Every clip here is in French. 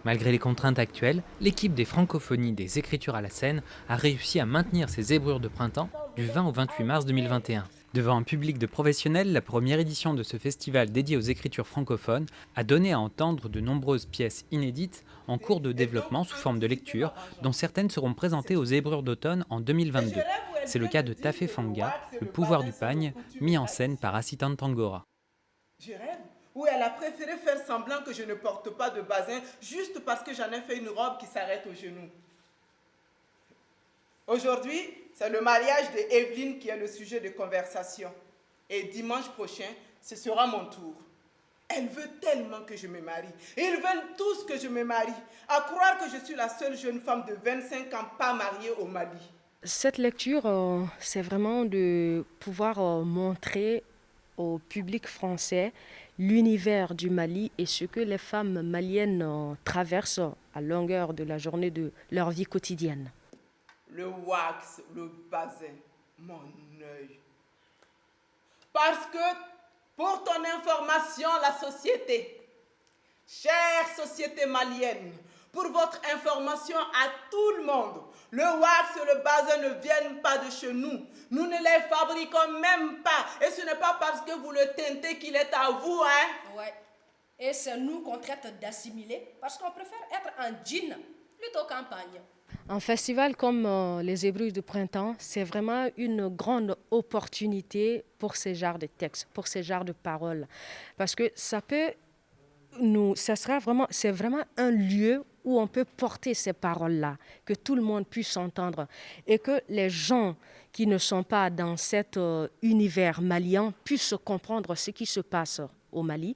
Malgré les contraintes actuelles, l'équipe des Francophonies des Écritures à la scène a réussi à maintenir ses zébrures de printemps du 20 au 28 mars 2021. Devant un public de professionnels, la première édition de ce festival dédié aux écritures francophones a donné à entendre de nombreuses pièces inédites en cours de développement sous forme de lecture, dont certaines seront présentées aux Zébrures d'automne en 2022. C'est le cas de Tafé Fanga, Le pouvoir du pagne, mis en scène par Assitan Tangora. Je rêve. Ou elle a préféré faire semblant que je ne porte pas de basin juste parce que j'en ai fait une robe qui s'arrête aux genoux. Aujourd'hui, c'est le mariage de Evelyne qui est le sujet de conversation. Et dimanche prochain, ce sera mon tour. Elle veut tellement que je me marie. Et ils veulent tous que je me marie. À croire que je suis la seule jeune femme de 25 ans pas mariée au Mali. Cette lecture, c'est vraiment de pouvoir montrer au public français l'univers du Mali et ce que les femmes maliennes traversent à longueur de la journée de leur vie quotidienne. Le wax, le basin, mon œil. Parce que, pour ton information, la société, chère société malienne, pour votre information à tout le monde, le wax et le basin ne viennent pas de chez nous. Nous ne les fabriquons même pas. Et ce n'est pas parce que vous le teintez qu'il est à vous, hein? Ouais. Et c'est nous qu'on traite d'assimilés parce qu'on préfère être en jean plutôt qu'en pagne. Un festival comme les Zébrures du printemps, c'est vraiment une grande opportunité pour ces genres de textes, pour ces genres de paroles. Parce que c'est vraiment un lieu où on peut porter ces paroles-là, que tout le monde puisse entendre et que les gens qui ne sont pas dans cet univers malien puissent comprendre ce qui se passe au Mali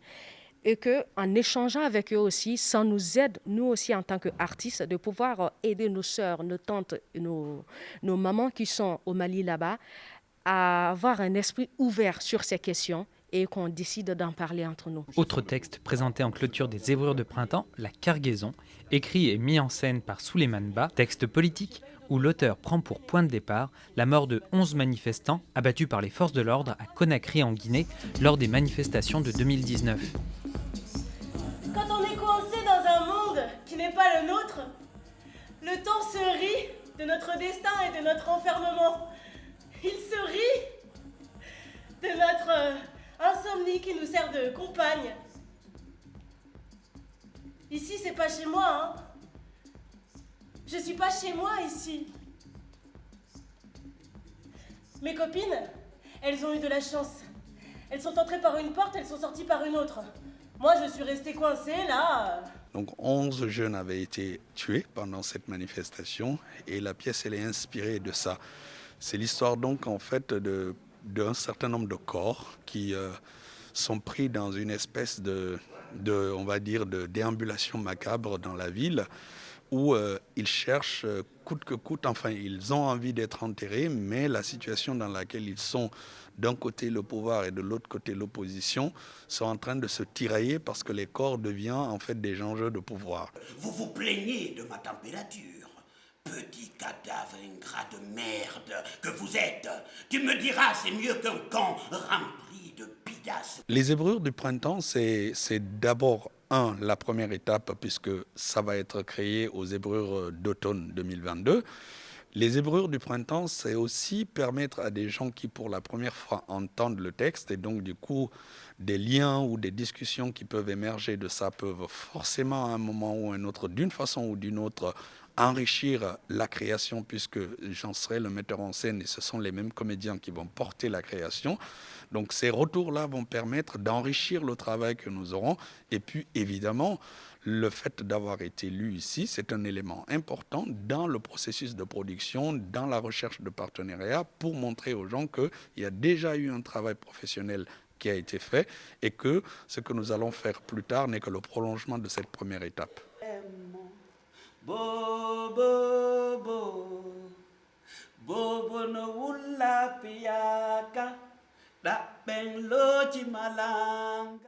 et qu'en échangeant avec eux aussi, ça nous aide, nous aussi en tant qu'artistes, de pouvoir aider nos sœurs, nos tantes, nos mamans qui sont au Mali là-bas à avoir un esprit ouvert sur ces questions et qu'on décide d'en parler entre nous. Autre texte présenté en clôture des Zébrures de printemps, La Cargaison, écrit et mis en scène par Souleymane Ba, texte politique où l'auteur prend pour point de départ la mort de 11 manifestants abattus par les forces de l'ordre à Conakry en Guinée lors des manifestations de 2019. Quand on est coincé dans un monde qui n'est pas le nôtre, le temps se rit de notre destin et de notre enfermement. Il se rit de notre insomnie qui nous sert de compagne. Ici, c'est pas chez moi, hein. Je suis pas chez moi ici. Mes copines, elles ont eu de la chance. Elles sont entrées par une porte, elles sont sorties par une autre. Moi, je suis restée coincée là. Donc 11 jeunes avaient été tués pendant cette manifestation et la pièce elle est inspirée de ça. C'est l'histoire donc en fait d'un certain nombre de corps qui sont pris dans une espèce on va dire, de déambulation macabre dans la ville où ils cherchent coûte que coûte, enfin ils ont envie d'être enterrés, mais la situation dans laquelle ils sont, d'un côté le pouvoir et de l'autre côté l'opposition, sont en train de se tirailler parce que les corps deviennent en fait des enjeux de pouvoir. Vous vous plaignez de ma température. Petit cadavre ingrat de merde que vous êtes. Tu me diras, c'est mieux qu'un camp rempli de bidasses. Les Zébrures du printemps, c'est d'abord la première étape puisque ça va être créé aux Zébrures d'automne 2022. Les Zébrures du printemps, c'est aussi permettre à des gens qui pour la première fois entendent le texte et donc du coup des liens ou des discussions qui peuvent émerger de ça peuvent forcément à un moment ou à un autre, d'une façon ou d'une autre, enrichir la création puisque j'en serai le metteur en scène et ce sont les mêmes comédiens qui vont porter la création. Donc ces retours-là vont permettre d'enrichir le travail que nous aurons et puis évidemment le fait d'avoir été lu ici, c'est un élément important dans le processus de production, dans la recherche de partenariats pour montrer aux gens qu'il y a déjà eu un travail professionnel qui a été fait et que ce que nous allons faire plus tard n'est que le prolongement de cette première étape.